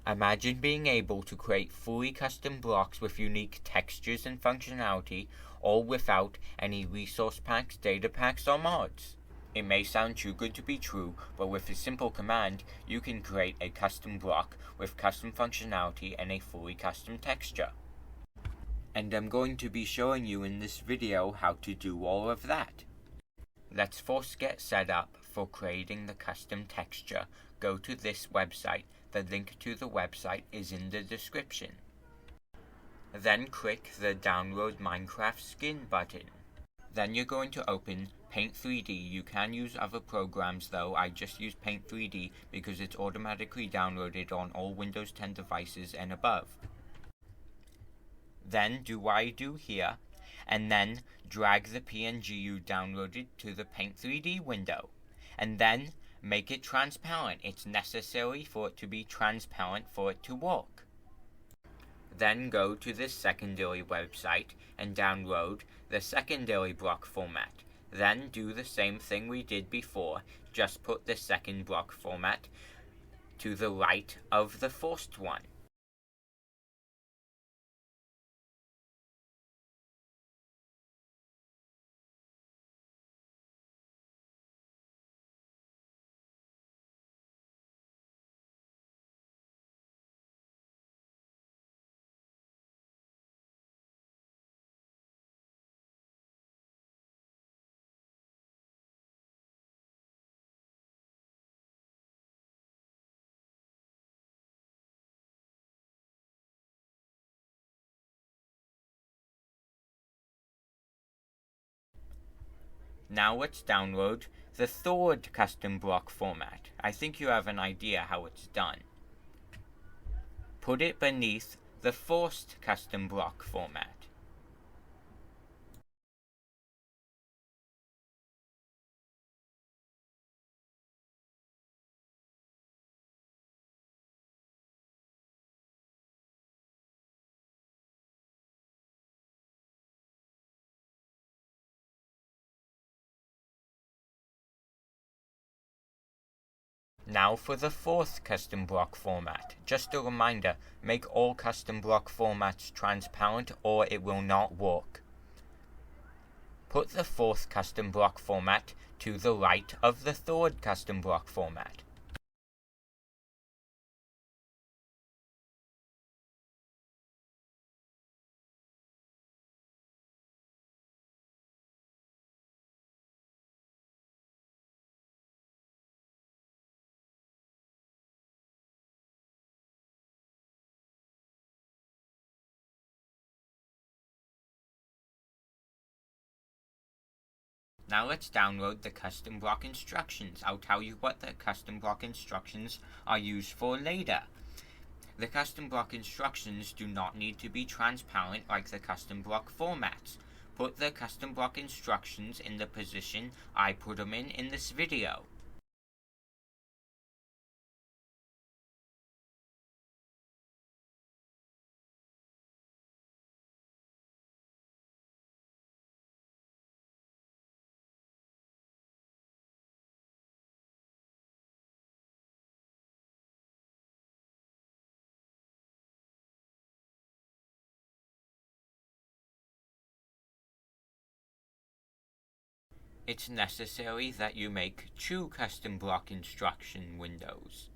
Imagine being able to create fully custom blocks with unique textures and functionality, all without any resource packs, data packs, or mods. It may sound too good to be true, but with a simple command, you can create a custom block with custom functionality and a fully custom texture. And I'm going to be showing you in this video how to do all of that. Let's first get set up for creating the custom texture. Go to this website. The link to the website is in the description. Then click the Download Minecraft Skin button. Then you're going to open Paint 3D. You can use other programs though. I just use Paint 3D because it's automatically downloaded on all Windows 10 devices and above. Then do what I do here, and then drag the PNG you downloaded to the Paint 3D window. And then make it transparent. It's necessary for it to be transparent for it to work. Then go to the secondary website and download the secondary block format. Then do the same thing we did before, just put the second block format to the right of the first one. Now let's download the third custom block format. I think you have an idea how it's done. Put it beneath the first custom block format. Now for the fourth custom block format. Just a reminder, make all custom block formats transparent or it will not work. Put the fourth custom block format to the right of the third custom block format. Now let's download the custom block instructions. I'll tell you what the custom block instructions are used for later. The custom block instructions do not need to be transparent like the custom block formats. Put the custom block instructions in the position I put them in this video. It's necessary that you make 2 custom block instruction windows.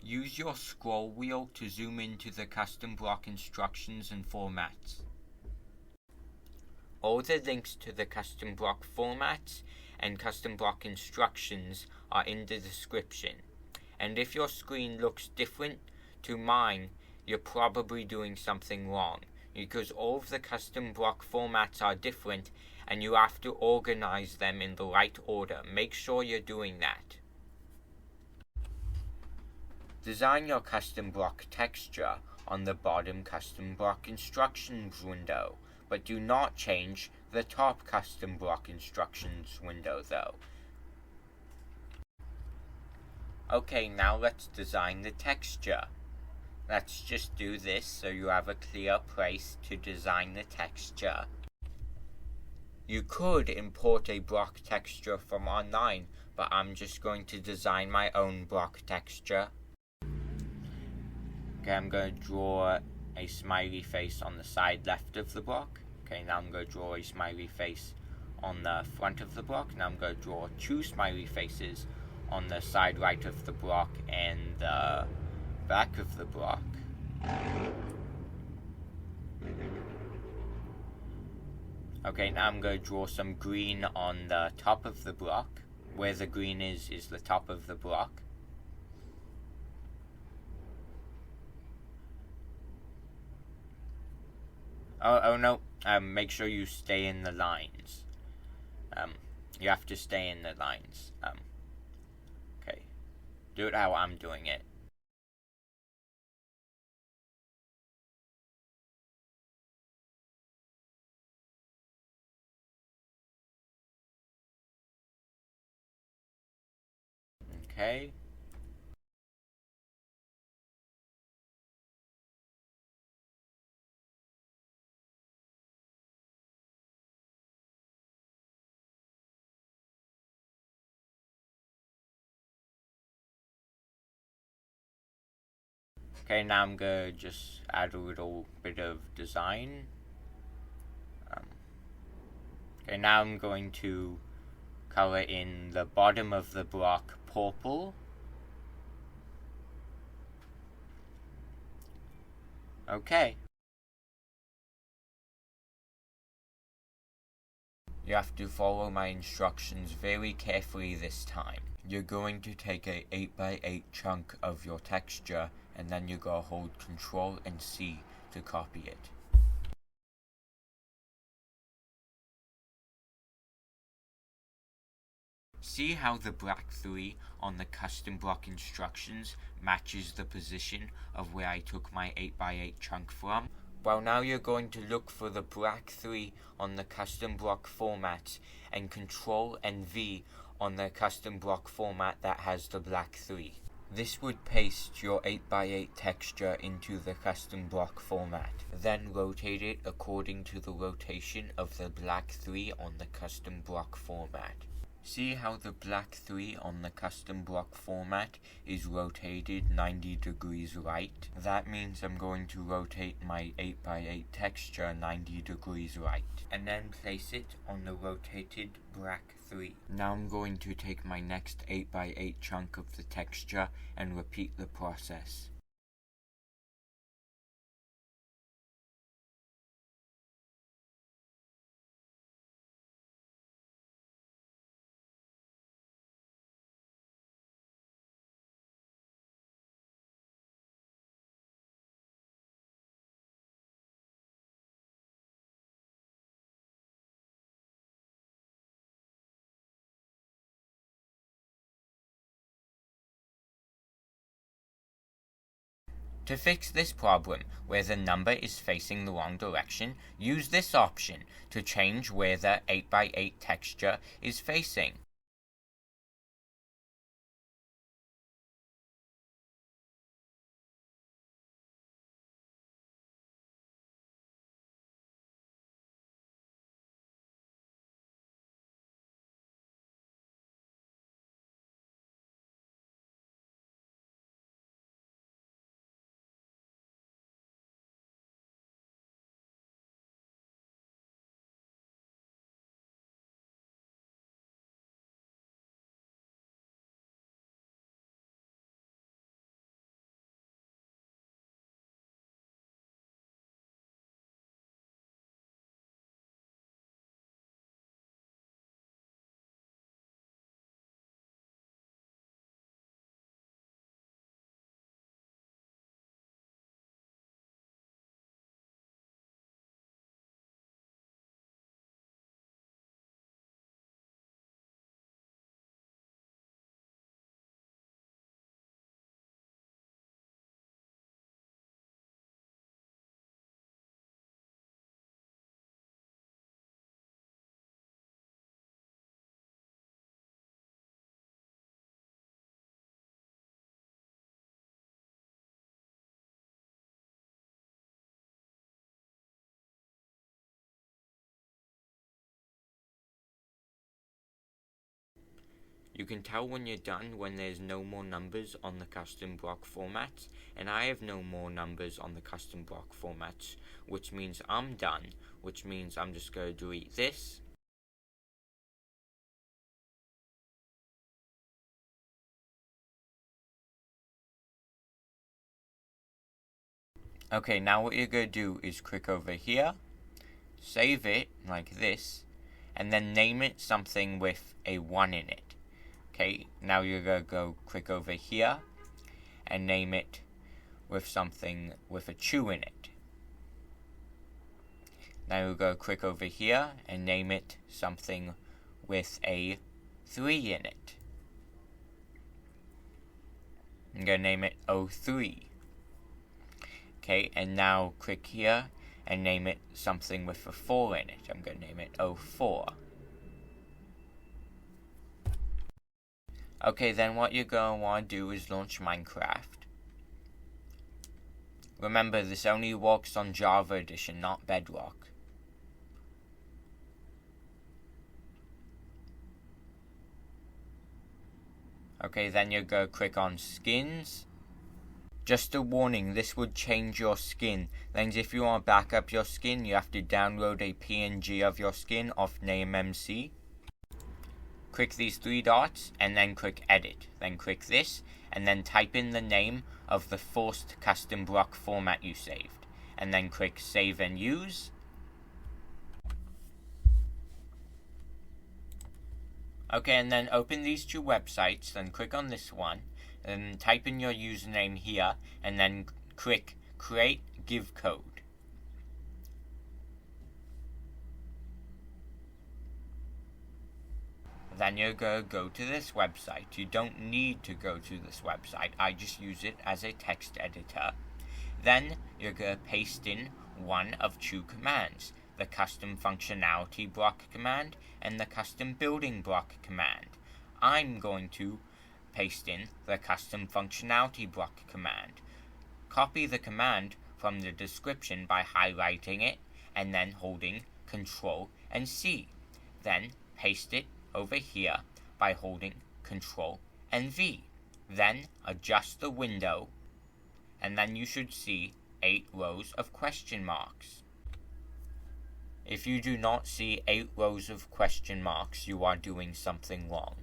Use your scroll wheel to zoom into the custom block instructions and formats. All the links to the custom block formats and custom block instructions are in the description. And if your screen looks different to mine, you're probably doing something wrong, because all of the custom block formats are different and you have to organize them in the right order. Make sure you're doing that. Design your custom block texture on the bottom custom block instructions window, but do not change the top custom block instructions window though. Okay, now let's design the texture. Let's just do this so you have a clear place to design the texture. You could import a block texture from online, but I'm just going to design my own block texture. Okay, I'm going to draw a smiley face on the side left of the block. Okay, now I'm going to draw a smiley face on the front of the block. Now I'm going to draw two smiley faces on the side right of the block and the back of the block. Okay, now I'm going to draw some green on the top of the block. Where the green is the top of the block. Oh no, make sure you stay in the lines. You have to stay in the lines. Okay, do it how I'm doing it. Okay. Okay, now I'm gonna just add a little bit of design. Okay, now I'm going to color in the bottom of the block purple. Okay. You have to follow my instructions very carefully this time. You're going to take a 8x8 chunk of your texture and then you're going to hold Ctrl and C to copy it. See how the black 3 on the custom block instructions matches the position of where I took my 8x8 chunk from? Well, now you're going to look for the black 3 on the custom block format and Ctrl and V on the custom block format that has the black 3. This would paste your 8x8 texture into the custom block format. Then rotate it according to the rotation of the black 3 on the custom block format. See how the black 3 on the custom block format is rotated 90 degrees right? That means I'm going to rotate my 8x8 texture 90 degrees right, and then place it on the rotated black 3. Now I'm going to take my next 8x8 chunk of the texture and repeat the process. To fix this problem, where the number is facing the wrong direction, use this option to change where the 8x8 texture is facing. You can tell when you're done when there's no more numbers on the custom block formats, and I have no more numbers on the custom block formats, which means I'm done, which means I'm just going to delete this. Okay, now what you're going to do is click over here, save it like this, and then name it something with a 1 in it. Okay, now you're going to go click over here and name it with something with a 2 in it. Now you'll go click over here and name it something with a 3 in it. I'm going to name it 03. Okay, and now click here and name it something with a 4 in it. I'm going to name it 04. Okay, then what you're going to want to do is launch Minecraft. Remember, this only works on Java Edition, not Bedrock. Okay, then you're going to click on Skins. Just a warning, this would change your skin. Then if you want to back up your skin, you have to download a PNG of your skin off NameMC. Click these 3 dots and then click Edit. Then click this and then type in the name of the first custom block format you saved. And then click Save and Use. Okay, and then open these 2 websites, then click on this one, and type in your username here, and then click Create Give Code. Then you're going to go to this website. You don't need to go to this website. I just use it as a text editor. Then you're going to paste in one of 2 commands, the custom functionality block command and the custom building block command. I'm going to paste in the custom functionality block command. Copy the command from the description by highlighting it and then holding Ctrl and C. Then paste it over here by holding Ctrl and V. Then adjust the window, and then you should see 8 rows of question marks. If you do not see 8 rows of question marks, you are doing something wrong.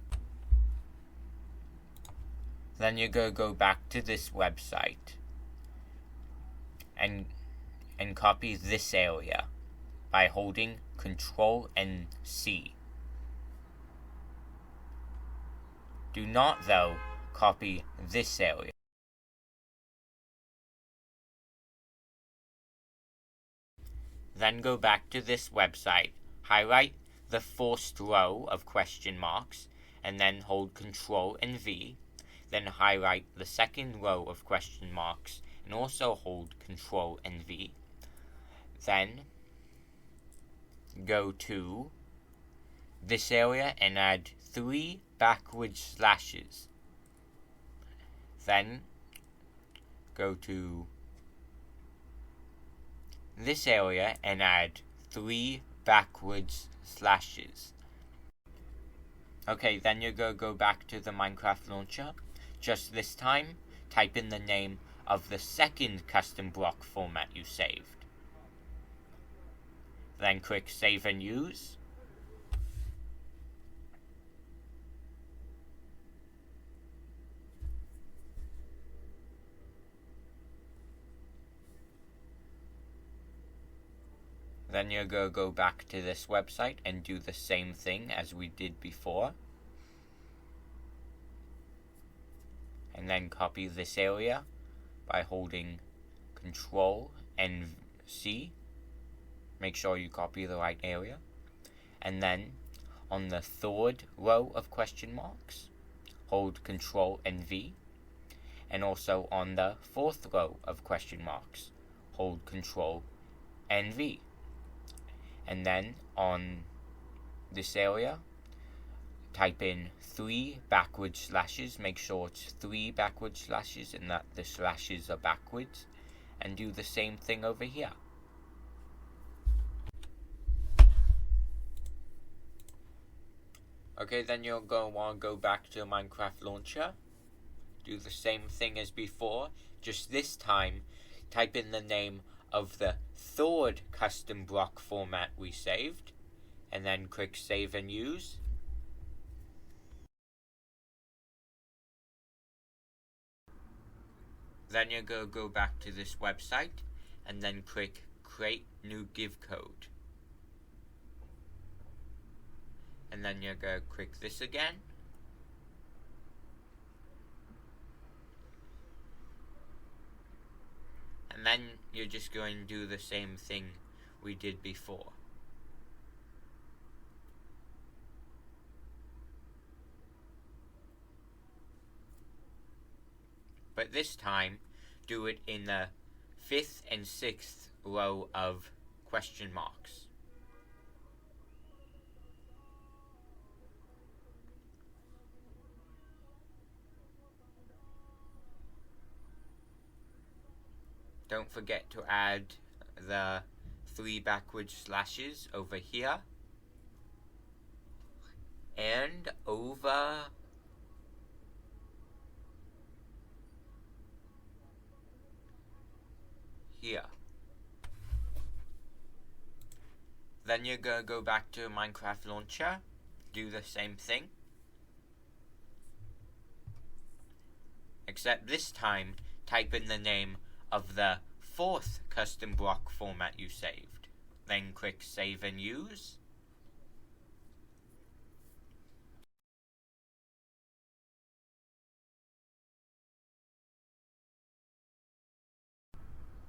Then you're going to go back to this website and copy this area by holding Ctrl and C. Do not, though, copy this area. Then go back to this website, highlight the first row of question marks, and then hold Ctrl and V. Then highlight the second row of question marks, and also hold Ctrl and V. Then go to this area and add 3 backward slashes. Then go to this area and add 3 backwards slashes. Okay, then you're going to go back to the Minecraft launcher. Just this time, type in the name of the second custom block format you saved. Then click Save and Use. Then you're going to go back to this website and do the same thing as we did before. And then copy this area by holding Ctrl and C. Make sure you copy the right area. And then on the 3rd row of question marks, hold Ctrl and V. And also on the 4th row of question marks, hold Ctrl and V. And then on this area, type in 3 backward slashes. Make sure it's 3 backward slashes and that the slashes are backwards. And do the same thing over here. Okay, then you're going to want to go back to Minecraft launcher. Do the same thing as before, just this time type in the name of the third custom block format we saved, and then click Save and Use. Then you're going to go back to this website, and then click Create New Give Code. And then you're going to click this again. And then you're just going to do the same thing we did before. But this time, do it in the 5th and 6th row of question marks. Don't forget to add the 3 backward slashes over here and over here. Then you're going to go back to Minecraft launcher, do the same thing, except this time type in the name of the 4th custom block format you saved. Then click Save and Use.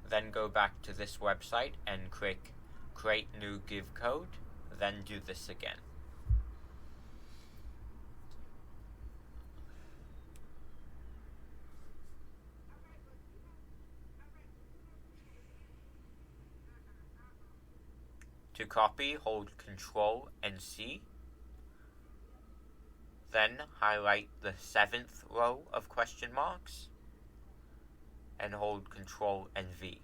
Then go back to this website and click Create New Give Code. Then do this again. To copy, hold Ctrl and C. Then highlight the 7th row of question marks and hold Ctrl and V.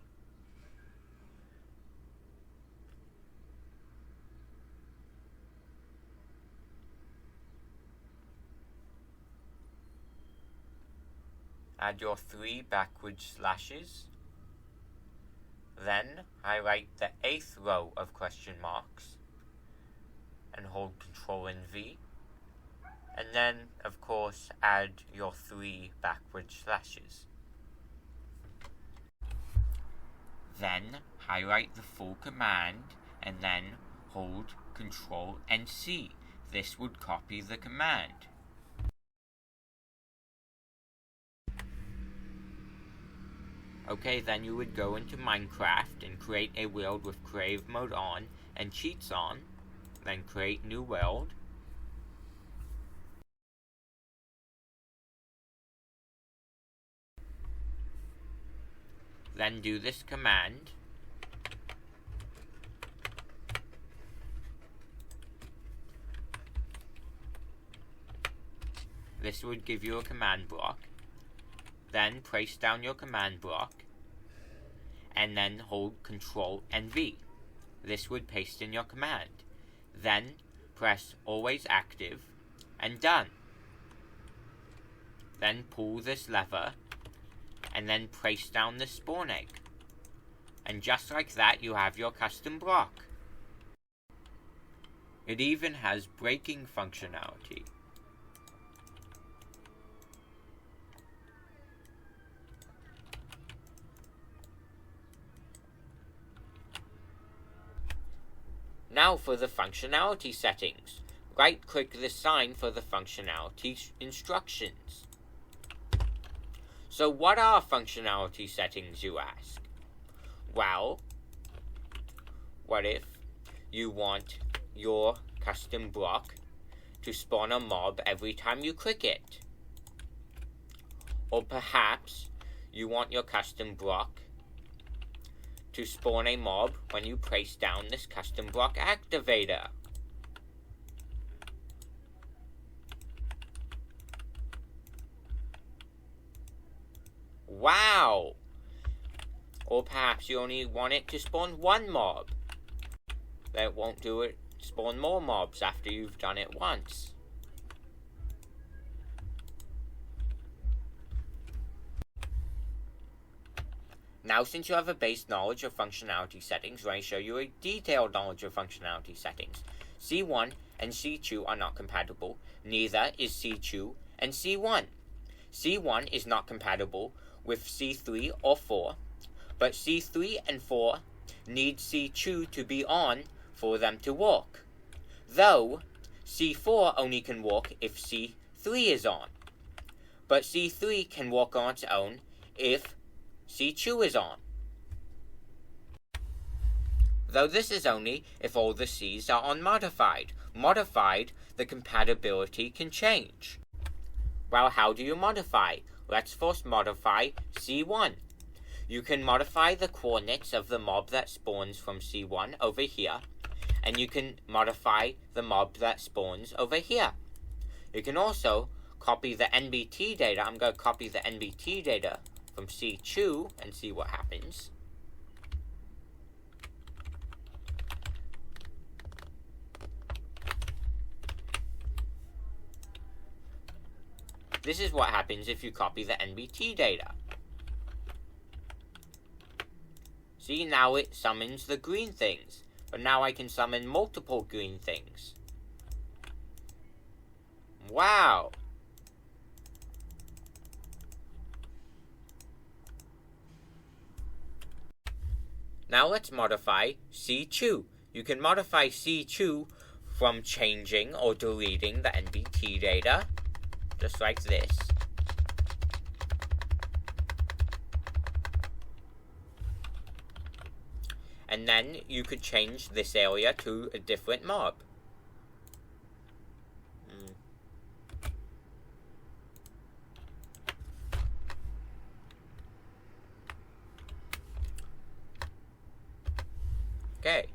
Add your 3 backward slashes. Then highlight the 8th row of question marks and hold Ctrl and V. And then, of course, add your 3 backward slashes. Then highlight the full command and then hold Ctrl and C. This would copy the command. Okay, then you would go into Minecraft and create a world with creative mode on and cheats on. Then create new world. Then do this command. This would give you a command block. Then place down your command block and then hold Ctrl and V. This would paste in your command. Then press Always Active and done. Then pull this lever and then place down the spawn egg. And just like that, you have your custom block. It even has breaking functionality. Now for the functionality settings. Right-click the sign for the functionality instructions. So what are functionality settings, you ask? Well, what if you want your custom block to spawn a mob every time you click it? Or perhaps you want your custom block to spawn a mob when you place down this custom block activator. Wow! Or perhaps you only want it to spawn one mob. That won't do it, spawn more mobs after you've done it once. Now, since you have a base knowledge of functionality settings, let me show you a detailed knowledge of functionality settings. C1 and C2 are not compatible, neither is C2 and C1. C1 is not compatible with C3 or 4, but C3 and 4 need C2 to be on for them to work, though C4 only can work if C3 is on, but C3 can work on its own if C2 is on, though this is only if all the C's are unmodified. Modified, the compatibility can change. Well, how do you modify? Let's first modify C1. You can modify the coordinates of the mob that spawns from C1 over here, and you can modify the mob that spawns over here. You can also copy the NBT data. I'm going to copy the NBT data from C2 and see what happens. This is what happens if you copy the NBT data. See, now it summons the green things, but now I can summon multiple green things. Wow! Now let's modify C2. You can modify C2 from changing or deleting the NBT data, just like this. And then you could change this area to a different mob. Okay.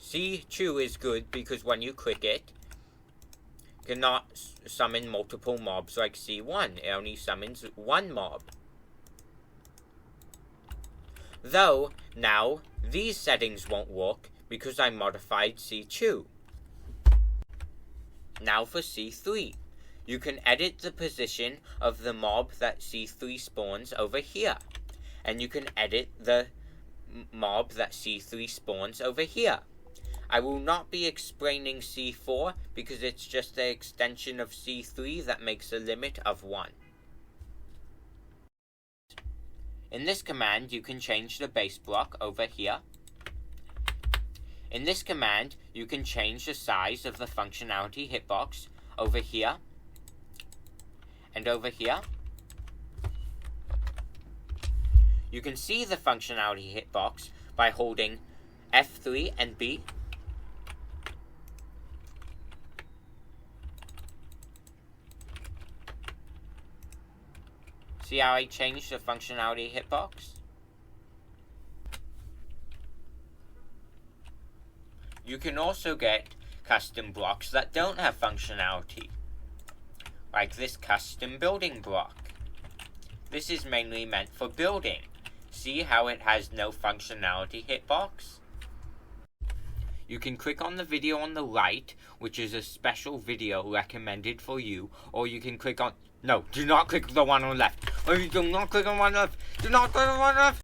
C2 is good because when you click it, you cannot summon multiple mobs like C1. It only summons one mob. Though, now, these settings won't work because I modified C2. Now for C3. You can edit the position of the mob that C3 spawns over here. And you can edit the mob that C3 spawns over here. I will not be explaining C4 because it's just the extension of C3 that makes a limit of 1. In this command, you can change the base block over here. In this command, you can change the size of the functionality hitbox over here and over here. You can see the functionality hitbox by holding F3 and B. See how I changed the functionality hitbox? You can also get custom blocks that don't have functionality, like this custom building block. This is mainly meant for building. See how it has no functionality hitbox? You can click on the video on the right, which is a special video recommended for you, or you can click on... No, do not click the one on the left. Do not click on the one on the left. Do not click on the one on the left.